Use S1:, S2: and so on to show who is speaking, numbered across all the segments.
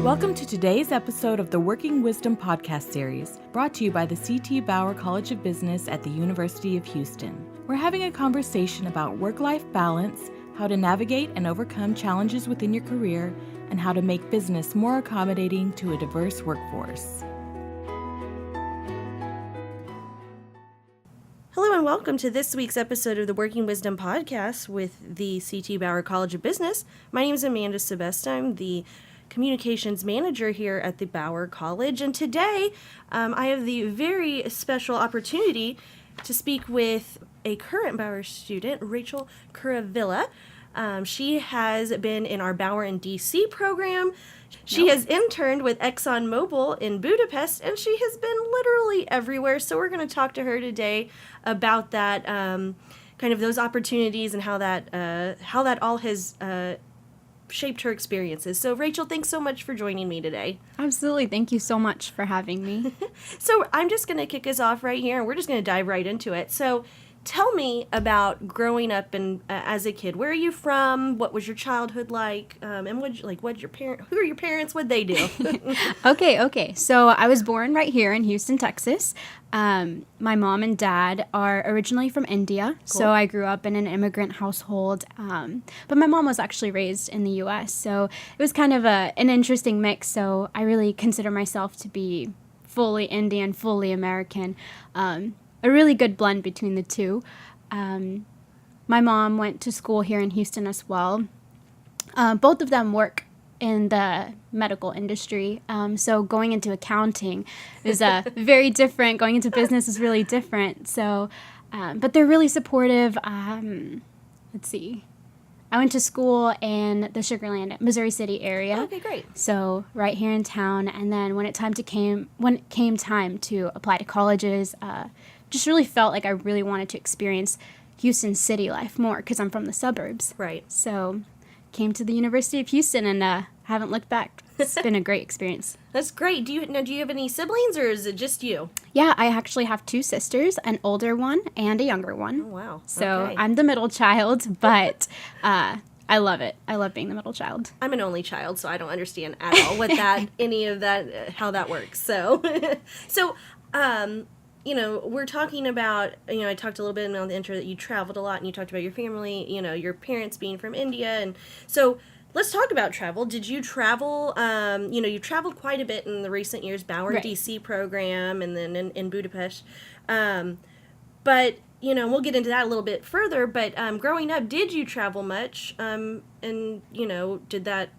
S1: Welcome to today's episode of the Working Wisdom podcast series, brought to you by the C.T. Bauer College of Business at the University of Houston. We're having a conversation about work-life balance, how to navigate and overcome challenges within your career, and how to make business more accommodating to a diverse workforce.
S2: Hello and welcome to this week's episode of the Working Wisdom podcast with the C.T. Bauer College of Business. My name is Amanda Sebesta. I'm the communications manager here at the Bauer College, and today I have the very special opportunity to speak with a current Bauer student, Rachel Kuruvila. She has been in our Bauer DC program. She has interned with ExxonMobil in Budapest, and she has been literally everywhere. So we're going to talk to her today about that, kind of those opportunities and how that all has shaped her experiences. So Rachel, thanks so much for joining me today.
S3: Absolutely. Thank you so much for having me.
S2: So I'm just going to kick us off right here, and we're just going to dive right into it. So tell me about growing up and as a kid. Where are you from? What was your childhood like? And who are your parents? What'd they do?
S3: Okay. So I was born right here in Houston, Texas. My mom and dad are originally from India, cool. So I grew up in an immigrant household. But my mom was actually raised in the U.S., so it was kind of an interesting mix. So I really consider myself to be fully Indian, fully American. A really good blend between the two. My mom went to school here in Houston as well. Both of them work in the medical industry. So going into accounting is very different. Going into business is really different. So, but they're really supportive. Let's see. I went to school in the Sugar Land, Missouri City area.
S2: Okay, great.
S3: So right here in town. And then when it came time to apply to colleges, just really felt like I really wanted to experience Houston city life more because I'm from the suburbs.
S2: Right.
S3: So came to the University of Houston and haven't looked back. It's been a great experience.
S2: That's great. Do you have any siblings, or is it just you?
S3: Yeah, I actually have two sisters, an older one and a younger one.
S2: Oh, wow.
S3: So
S2: okay.
S3: I'm the middle child, but I love it. I love being the middle child.
S2: I'm an only child, so I don't understand at all any of that, how that works. So, we're talking about, I talked a little bit on the intro that you traveled a lot, and you talked about your family, your parents being from India. And so let's talk about travel. Did you travel, you traveled quite a bit in the recent years, Bauer
S3: right.
S2: DC program, and then in Budapest. But, we'll get into that a little bit further. But growing up, did you travel much? And, did that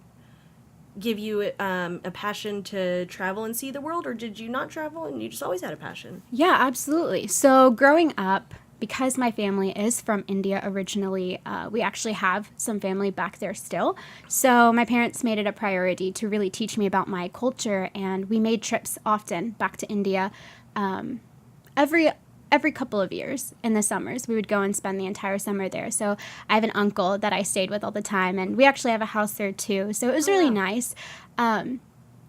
S2: give you a passion to travel and see the world, or did you not travel and you just always had a passion?
S3: Yeah, absolutely. So growing up, because my family is from India originally, we actually have some family back there still. So my parents made it a priority to really teach me about my culture, and we made trips often back to India. Every couple of years in the summers, we would go and spend the entire summer there. So I have an uncle that I stayed with all the time, and we actually have a house there too. So it was really nice.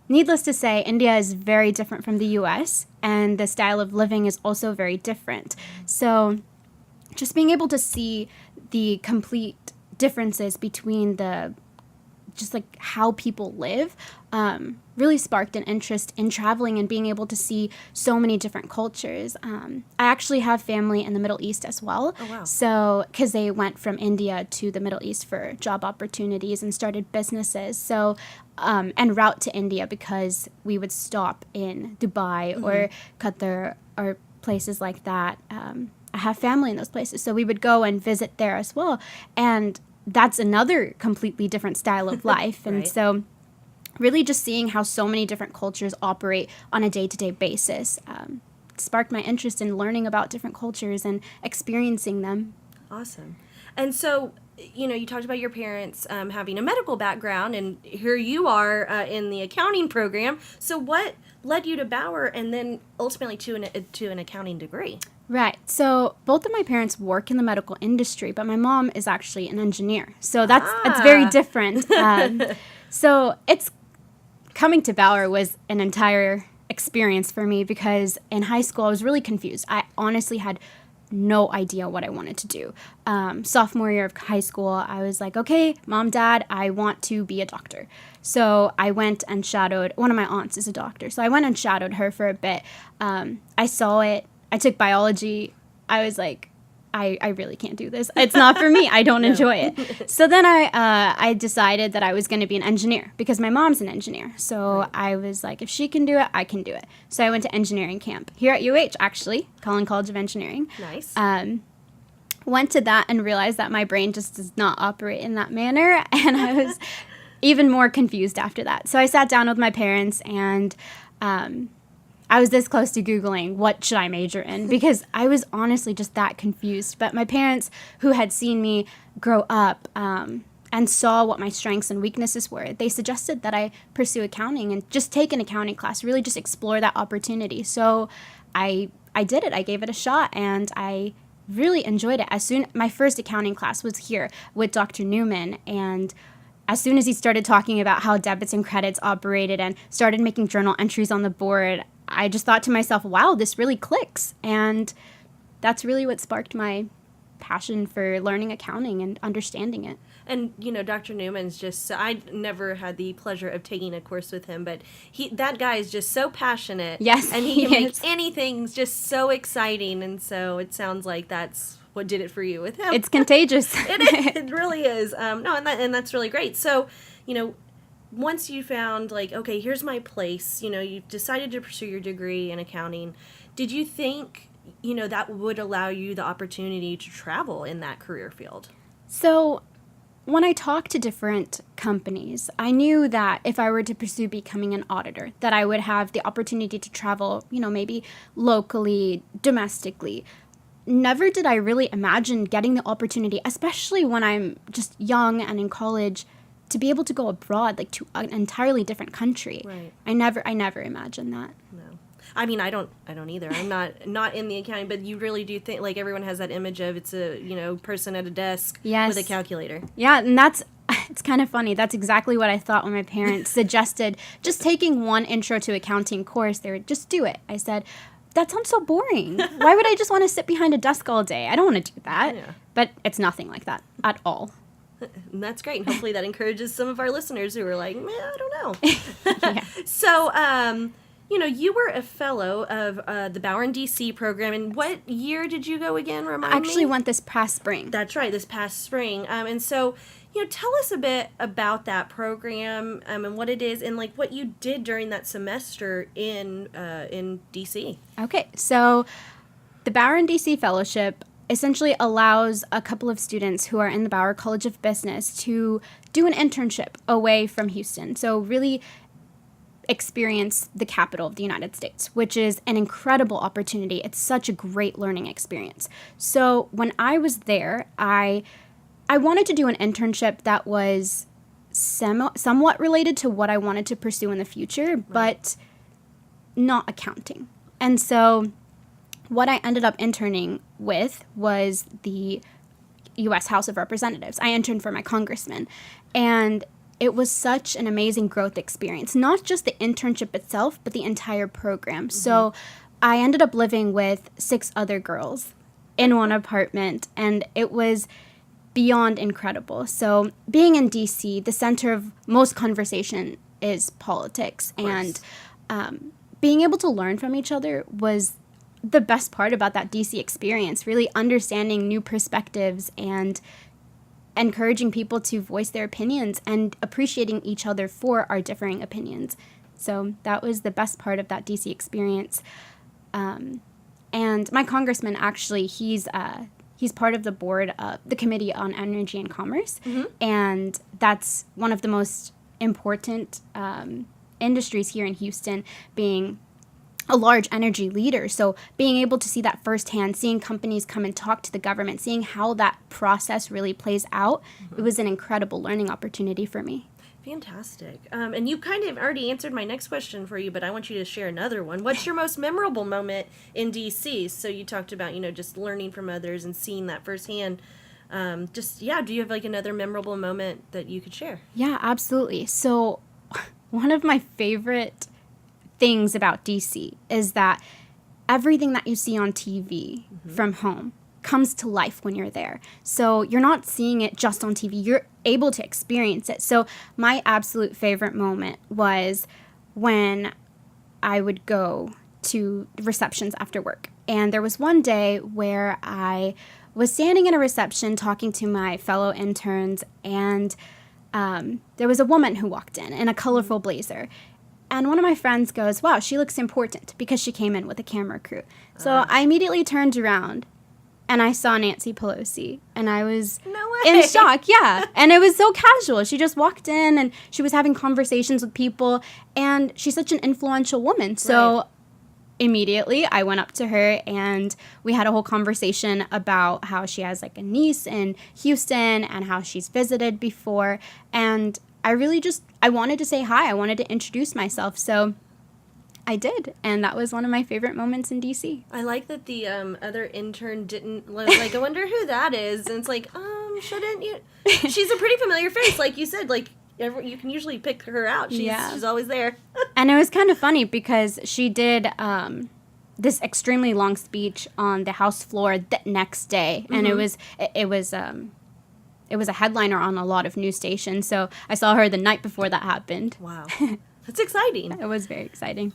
S3: Needless to say, India is very different from the U.S., and the style of living is also very different. So just being able to see the complete differences between just like how people live really sparked an interest in traveling and being able to see so many different cultures. I actually have family in the Middle East as well.
S2: Oh, wow.
S3: So, because they went from India to the Middle East for job opportunities and started businesses. So, en route to India, because we would stop in Dubai mm-hmm. or Qatar or places like that. I have family in those places. So we would go and visit there as well. And that's another completely different style of life. And
S2: right.
S3: So really just seeing how so many different cultures operate on a day-to-day basis sparked my interest in learning about different cultures and experiencing them.
S2: Awesome. And so, you talked about your parents having a medical background, and here you are in the accounting program. So what led you to Bauer and then ultimately to an accounting degree?
S3: Right. So both of my parents work in the medical industry, but my mom is actually an engineer. So that's very different. So it's coming to Bauer was an entire experience for me, because in high school I was really confused. I honestly had no idea what I wanted to do. Sophomore year of high school, I was like, okay, Mom, Dad, I want to be a doctor. So I went and shadowed, one of my aunts is a doctor, so I went and shadowed her for a bit. I saw it. I took biology. I was like, I really can't do this. It's not for me. I don't enjoy it. So then I decided that I was going to be an engineer because my mom's an engineer. So I was like, if she can do it, I can do it. So I went to engineering camp here at UH, actually, Collin College of Engineering.
S2: Nice.
S3: Went to that and realized that my brain just does not operate in that manner. And I was even more confused after that. So I sat down with my parents and I was this close to Googling, what should I major in? Because I was honestly just that confused. But my parents, who had seen me grow up and saw what my strengths and weaknesses were, they suggested that I pursue accounting and just take an accounting class, really just explore that opportunity. So I did it. I gave it a shot, and I really enjoyed it. My first accounting class was here with Dr. Newman, and as soon as he started talking about how debits and credits operated and started making journal entries on the board, I just thought to myself, wow, this really clicks. And that's really what sparked my passion for learning accounting and understanding it.
S2: And, Dr. Newman's just, I never had the pleasure of taking a course with him, but that guy is just so passionate.
S3: Yes,
S2: and he can make anything just so exciting. And so it sounds like that's what did it for you with him.
S3: It's contagious.
S2: It really is. And that's really great. So, once you found, like, okay, here's my place, you decided to pursue your degree in accounting, did you think, that would allow you the opportunity to travel in that career field?
S3: So when I talked to different companies, I knew that if I were to pursue becoming an auditor, that I would have the opportunity to travel, maybe locally, domestically. Never did I really imagine getting the opportunity, especially when I'm just young and in college, to be able to go abroad, like to an entirely different country.
S2: Right.
S3: I never imagined that.
S2: No. I mean, I don't either. I'm not in the accounting, but you really do think, like, everyone has that image of it's a, person at a desk with a calculator.
S3: Yeah, and it's kind of funny. That's exactly what I thought when my parents suggested just taking one intro to accounting course. They would just do it. I said, that sounds so boring. Why would I just want to sit behind a desk all day? I don't want to do that. Yeah. But it's nothing like that at all.
S2: And that's great. And hopefully that encourages some of our listeners who are like, man, I don't know. Yeah. So, you were a fellow of the Bauer DC program. And what year did you go again? Remind me.
S3: I actually went this past spring.
S2: That's right, this past spring. And so, tell us a bit about that program and what it is and, like, what you did during that semester in DC.
S3: Okay, so the Bauer DC Fellowship essentially allows a couple of students who are in the Bauer College of Business to do an internship away from Houston. So really experience the capital of the United States, which is an incredible opportunity. It's such a great learning experience. So when I was there, I wanted to do an internship that was somewhat related to what I wanted to pursue in the future, but not accounting. And so what I ended up interning with was the U.S. House of Representatives. I interned for my congressman, and it was such an amazing growth experience, not just the internship itself, but the entire program. Mm-hmm. So I ended up living with 6 other girls in one apartment, and it was beyond incredible. So being in D.C., the center of most conversation is politics, and being able to learn from each other was the best part about that DC experience, really understanding new perspectives and encouraging people to voice their opinions and appreciating each other for our differing opinions. So that was the best part of that DC experience. And my congressman, actually, he's part of the board of the Committee on Energy and Commerce, and that's one of the most important industries here in Houston, being a large energy leader. So being able to see that firsthand, seeing companies come and talk to the government, seeing how that process really plays out, it was an incredible learning opportunity for me.
S2: Fantastic. And you kind of already answered my next question for you, but I want you to share another one. What's your most memorable moment in DC? So you talked about, just learning from others and seeing that firsthand. Do you have like another memorable moment that you could share?
S3: Yeah, absolutely. So one of my favorite things about DC is that everything that you see on TV from home comes to life when you're there. So you're not seeing it just on TV. You're able to experience it. So my absolute favorite moment was when I would go to receptions after work. And there was one day where I was standing in a reception talking to my fellow interns, and there was a woman who walked in a colorful blazer. And one of my friends goes, wow, she looks important, because she came in with a camera crew. So I immediately turned around and I saw Nancy Pelosi, and I was in shock. Yeah. And it was so casual. She just walked in and she was having conversations with people, and she's such an influential woman. So immediately I went up to her and we had a whole conversation about how she has like a niece in Houston and how she's visited before. And I wanted to say hi. I wanted to introduce myself. So I did. And that was one of my favorite moments in DC.
S2: I like that the other intern didn't, like, I wonder who that is. And it's like, shouldn't you? She's a pretty familiar face. Like you said, like, you can usually pick her out. She's always there.
S3: And it was kind of funny because she did this extremely long speech on the House floor the next day. And it was a headliner on a lot of news stations. So I saw her the night before that happened.
S2: Wow. That's exciting.
S3: It was very exciting.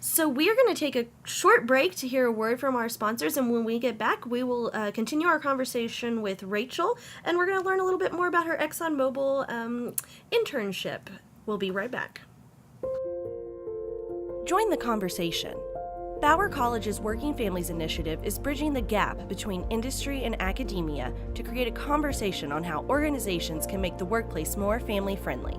S2: So we are going to take a short break to hear a word from our sponsors, and when we get back, we will continue our conversation with Rachel, and we're going to learn a little bit more about her ExxonMobil internship. We'll be right back. Join the conversation. Bauer College's Working Families Initiative is bridging the gap between industry and academia to create a conversation on how organizations can make the workplace more family-friendly.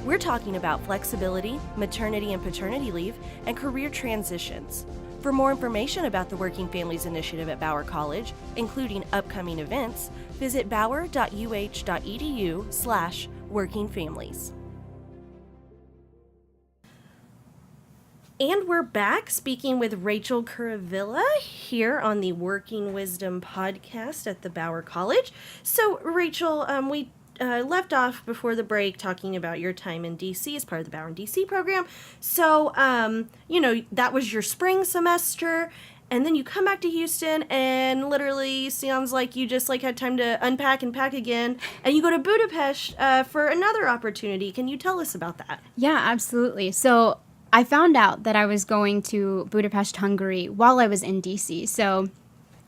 S2: We're talking about flexibility, maternity and paternity leave, and career transitions. For more information about the Working Families Initiative at Bauer College, including upcoming events, visit bauer.uh.edu/workingfamilies. And we're back speaking with Rachel Kuruvila here on the Working Wisdom podcast at the Bauer College. So, Rachel, we left off before the break talking about your time in DC as part of the Bauer DC program. So, that was your spring semester, and then you come back to Houston, and literally sounds like you just had time to unpack and pack again, and you go to Budapest for another opportunity. Can you tell us about that?
S3: Yeah, absolutely. So I found out that I was going to Budapest, Hungary while I was in DC. So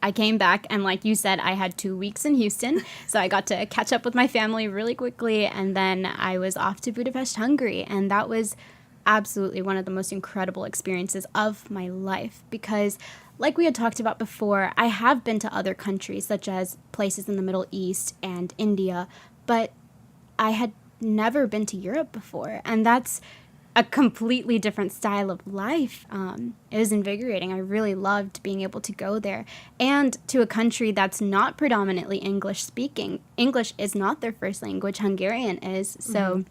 S3: I came back, and like you said, I had 2 weeks in Houston, so I got to catch up with my family really quickly, and then I was off to Budapest, Hungary, and that was absolutely one of the most incredible experiences of my life, because like we had talked about before, I have been to other countries, such as places in the Middle East and India, but I had never been to Europe before, and that's a completely different style of life. It was invigorating. I really loved being able to go there, and to a country that's not predominantly English speaking. English is not their first language. Hungarian is. So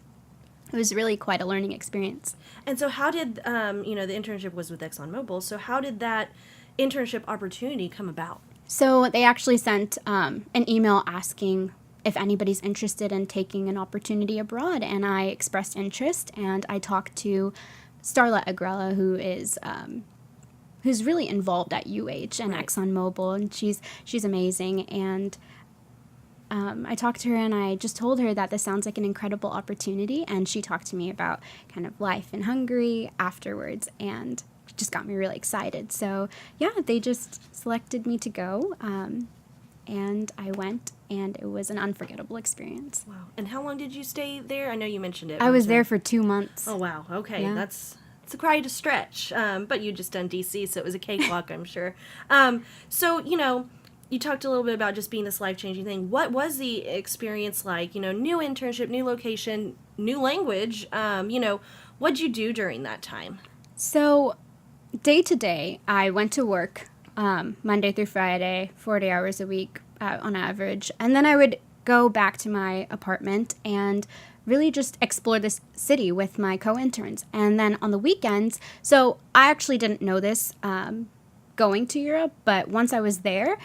S3: it was really quite a learning experience.
S2: And so how did, the internship was with ExxonMobil. So how did that internship opportunity come about?
S3: So they actually sent an email asking if anybody's interested in taking an opportunity abroad, and I expressed interest, and I talked to Starla Agrella, who is who's really involved at UH and ExxonMobil, and she's amazing, and I talked to her, and I just told her that this sounds like an incredible opportunity, and she talked to me about kind of life in Hungary afterwards, and just got me really excited. So yeah, they just selected me to go, and I went, and it was an unforgettable experience.
S2: Wow. And how long did you stay there? I know you mentioned it.
S3: I was there for 2 months.
S2: Oh, wow. Okay.
S3: Yeah.
S2: It's quite a stretch. But you just done DC, so it was a cakewalk, I'm sure. So, you talked a little bit about just being this life-changing thing. What was the experience like? New internship, new location, new language. What'd you do during that time?
S3: So, day to day, I went to work Monday through Friday, 40 hours a week on average. And then I would go back to my apartment and really just explore this city with my co-interns. And then on the weekends, so I actually didn't know this going to Europe, but once I was there,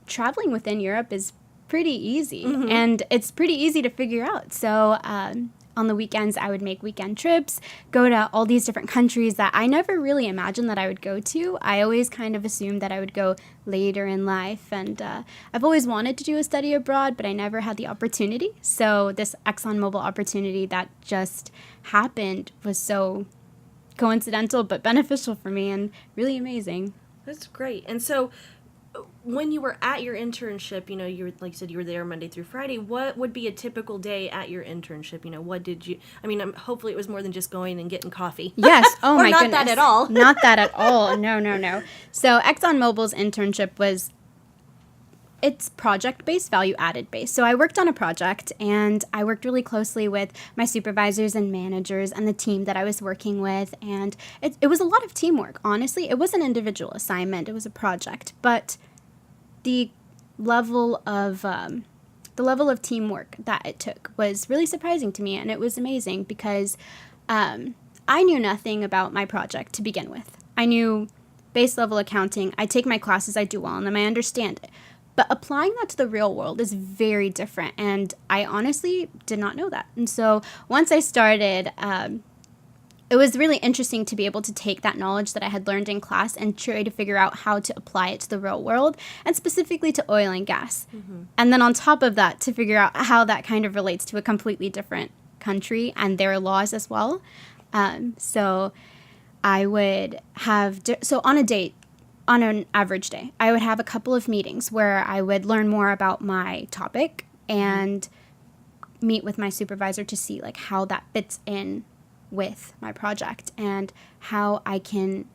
S3: traveling within Europe is pretty easy, and it's pretty easy to figure out. So on the weekends, I would make weekend trips, go to all these different countries that I never really imagined that I would go to. I always kind of assumed that I would go later in life. And I've always wanted to do a study abroad, but I never had the opportunity. So this ExxonMobil opportunity that just happened was so coincidental but beneficial for me and really amazing.
S2: That's great. And so when you were at your internship, you were, like you said, you were there Monday through Friday. What would be a typical day at your internship? What did you, hopefully it was more than just going and getting coffee.
S3: Yes. Oh, my goodness.
S2: Or not that at all.
S3: Not that at all. No. So ExxonMobil's internship was, it's project-based, value-added-based. So I worked on a project, and I worked really closely with my supervisors and managers and the team that I was working with. And it was a lot of teamwork, honestly. It was an individual assignment. It was a project. But the level of teamwork that it took was really surprising to me, and it was amazing because I knew nothing about my project to begin with. I knew base level accounting. I take my classes, I do well in them, I understand it. But applying that to the real world is very different, and I honestly did not know that. And so once I started, it was really interesting to be able to take that knowledge that I had learned in class and try to figure out how to apply it to the real world, and specifically to oil and gas. Mm-hmm. And then on top of that, to figure out how that kind of relates to a completely different country and their laws as well. So I would have, on an average day, I would have a couple of meetings where I would learn more about my topic and meet with my supervisor to see like how that fits in with my project and how I can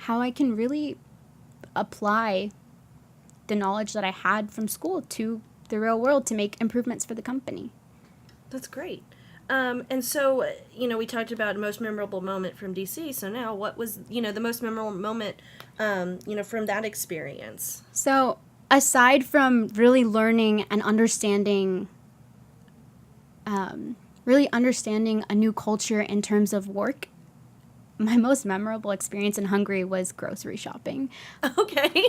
S3: really apply the knowledge that I had from school to the real world to make improvements for the company.
S2: That's great. And so, we talked about most memorable moment from DC. So now what was, the most memorable moment, from that experience?
S3: So aside from really learning and understanding a new culture in terms of work, my most memorable experience in Hungary was grocery shopping.
S2: Okay.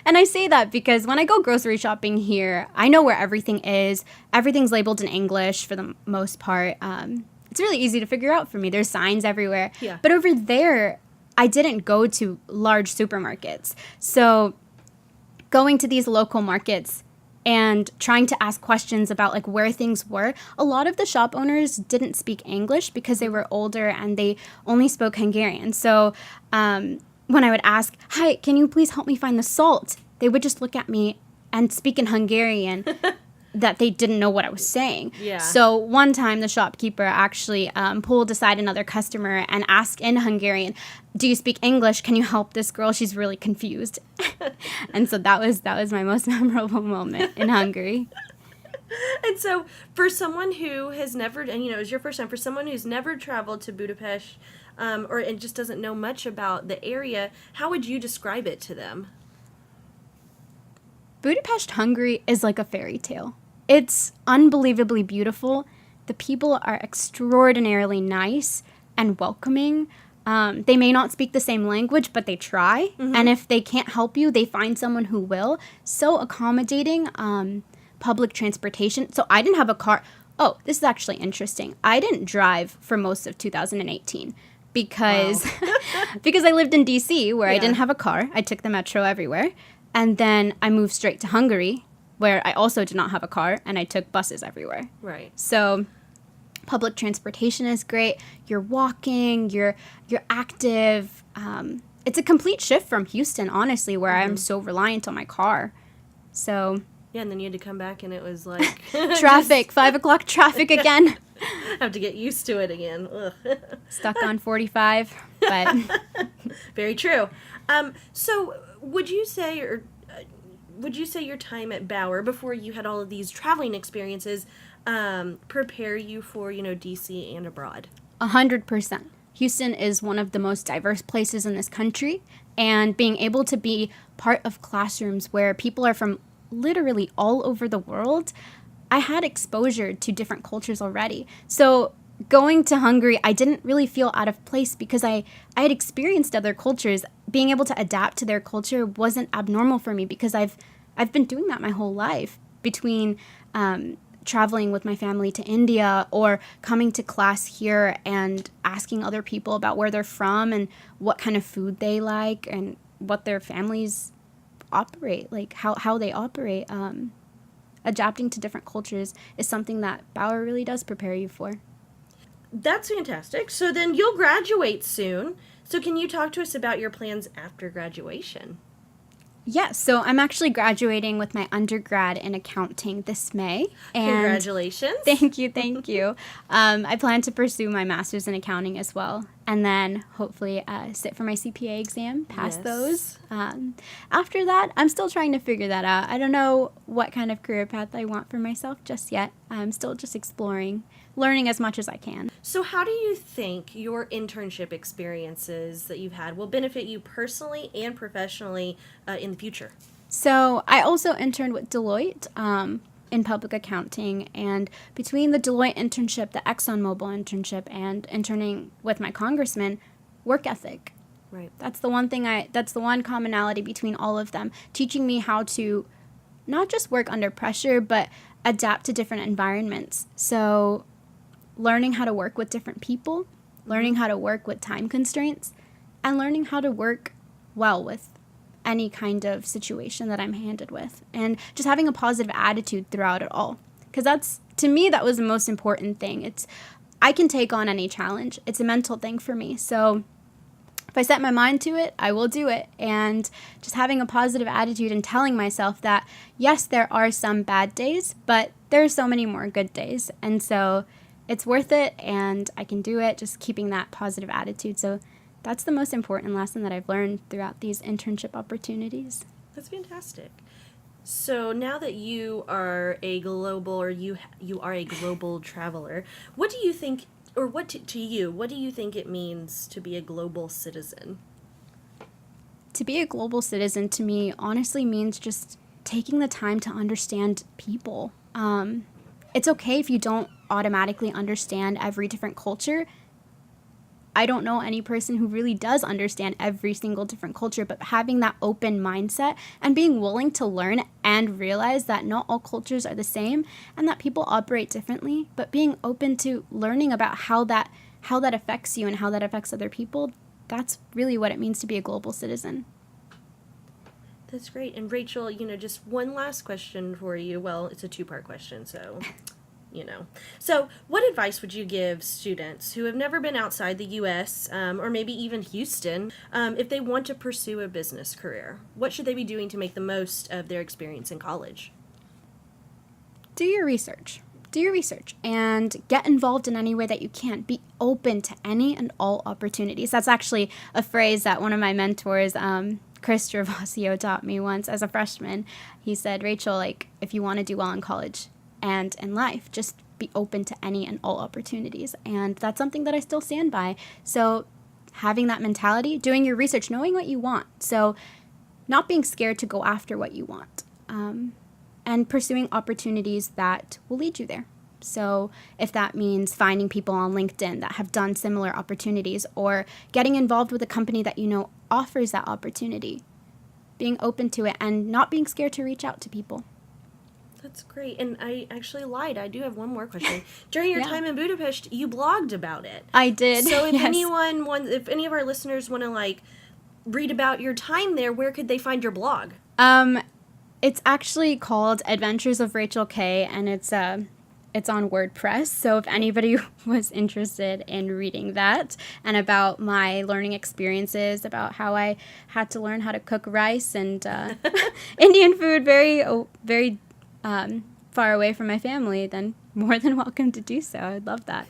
S3: And I say that because when I go grocery shopping here, I know where everything is. Everything's labeled in English for the most part. It's really easy to figure out for me. There's signs everywhere.
S2: Yeah.
S3: But over there, I didn't go to large supermarkets. So going to these local markets and trying to ask questions about like where things were. A lot of the shop owners didn't speak English because they were older and they only spoke Hungarian. So when I would ask, "Hi, can you please help me find the salt?" they would just look at me and speak in Hungarian that they didn't know what I was saying.
S2: Yeah.
S3: So one time the shopkeeper actually pulled aside another customer and asked in Hungarian, "Do you speak English? Can you help this girl? She's really confused." And so that was my most memorable moment in Hungary.
S2: And so for someone who has never, and it was your first time, for someone who's never traveled to Budapest or and just doesn't know much about the area, how would you describe it to them?
S3: Budapest, Hungary is like a fairy tale. It's unbelievably beautiful. The people are extraordinarily nice and welcoming. They may not speak the same language, but they try. Mm-hmm. And if they can't help you, they find someone who will. So accommodating, public transportation. So I didn't have a car. Oh, this is actually interesting. I didn't drive for most of 2018 because, because I lived in DC where I didn't have a car. I took the metro everywhere. And then I moved straight to Hungary, where I also did not have a car, and I took buses everywhere.
S2: Right.
S3: So public transportation is great. You're walking, you're active. It's a complete shift from Houston, honestly, where I'm so reliant on my car. So
S2: yeah, and then you had to come back, and it was like
S3: traffic, 5 o'clock traffic again.
S2: Have to get used to it again. Ugh.
S3: Stuck on 45, but
S2: very true. So would you say your time at Bauer, before you had all of these traveling experiences, prepare you for, DC and abroad?
S3: 100%. Houston is one of the most diverse places in this country, and being able to be part of classrooms where people are from literally all over the world, I had exposure to different cultures already. So going to Hungary, I didn't really feel out of place because I had experienced other cultures. Being able to adapt to their culture wasn't abnormal for me because I've been doing that my whole life between traveling with my family to India or coming to class here and asking other people about where they're from and what kind of food they like and what their families operate, like how they operate. Adapting to different cultures is something that Bauer really does prepare you for.
S2: That's fantastic. So then you'll graduate soon. So can you talk to us about your plans after graduation?
S3: Yes, so I'm actually graduating with my undergrad in accounting this May. And
S2: congratulations.
S3: Thank you. I plan to pursue my master's in accounting as well, and then hopefully sit for my CPA exam, pass those. After that, I'm still trying to figure that out. I don't know what kind of career path I want for myself just yet. I'm still just exploring, learning as much as I can.
S2: So how do you think your internship experiences that you've had will benefit you personally and professionally in the future?
S3: So I also interned with Deloitte in public accounting, and between the Deloitte internship, the ExxonMobil internship, and interning with my congressman, work ethic.
S2: Right.
S3: That's the one commonality between all of them, teaching me how to not just work under pressure, but adapt to different environments. So learning how to work with different people, learning how to work with time constraints, and learning how to work well with any kind of situation that I'm handed with, and just having a positive attitude throughout it all. Because to me, that was the most important thing. I can take on any challenge. It's a mental thing for me. So if I set my mind to it, I will do it. And just having a positive attitude and telling myself that, yes, there are some bad days, but there are so many more good days. And so it's worth it, and I can do it, just keeping that positive attitude. So that's the most important lesson that I've learned throughout these internship opportunities.
S2: That's fantastic. So now that you are a global, or you are a global traveler, what do you think, or what do you think it means to be a global citizen?
S3: To be a global citizen, to me, honestly means just taking the time to understand people. It's okay if you don't automatically understand every different culture. I don't know any person who really does understand every single different culture, but having that open mindset and being willing to learn and realize that not all cultures are the same and that people operate differently, but being open to learning about how that affects you and how that affects other people, that's really what it means to be a global citizen.
S2: That's great. And Rachel, just one last question for you. Well, it's a two-part question, so... So what advice would you give students who have never been outside the U.S. Or maybe even Houston if they want to pursue a business career? What should they be doing to make the most of their experience in college?
S3: Do your research and get involved in any way that you can. Be open to any and all opportunities. That's actually a phrase that one of my mentors, Chris Gervasio, taught me once as a freshman. He said, Rachel, if you want to do well in college and in life, just be open to any and all opportunities. And that's something that I still stand by. So having that mentality, doing your research, knowing what you want. So not being scared to go after what you want, and pursuing opportunities that will lead you there. So if that means finding people on LinkedIn that have done similar opportunities, or getting involved with a company that offers that opportunity, being open to it and not being scared to reach out to people.
S2: That's great. And I actually lied. I do have one more question. During your time in Budapest, you blogged about it.
S3: I did.
S2: So if if any of our listeners want to read about your time there, where could they find your blog?
S3: It's actually called Adventures of Rachel K, and it's on WordPress. So if anybody was interested in reading that and about my learning experiences, about how I had to learn how to cook rice and Indian food very far away from my family, then more than welcome to do so. I'd love that.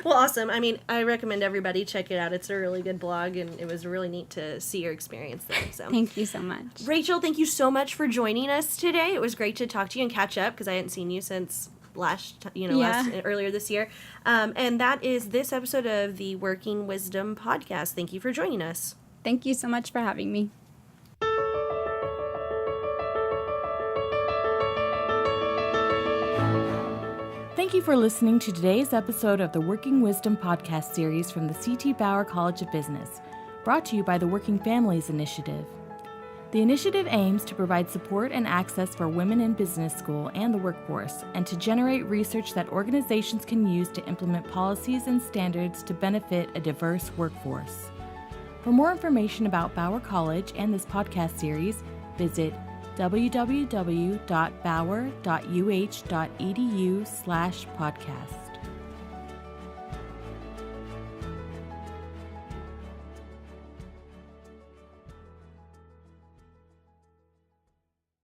S2: Well, awesome. I mean, I recommend everybody check it out. It's a really good blog, and it was really neat to see your experience there. So
S3: thank you so much.
S2: Rachel, thank you so much for joining us today. It was great to talk to you and catch up, because I hadn't seen you since earlier this year. And that is this episode of the Working Wisdom podcast. Thank you for joining us.
S3: Thank you so much for having me.
S1: Thank you for listening to today's episode of the Working Wisdom podcast series from the C.T. Bauer College of Business, brought to you by the Working Families Initiative. The initiative aims to provide support and access for women in business school and the workforce, and to generate research that organizations can use to implement policies and standards to benefit a diverse workforce. For more information about Bauer College and this podcast series, visit www.bauer.uh.edu/podcast.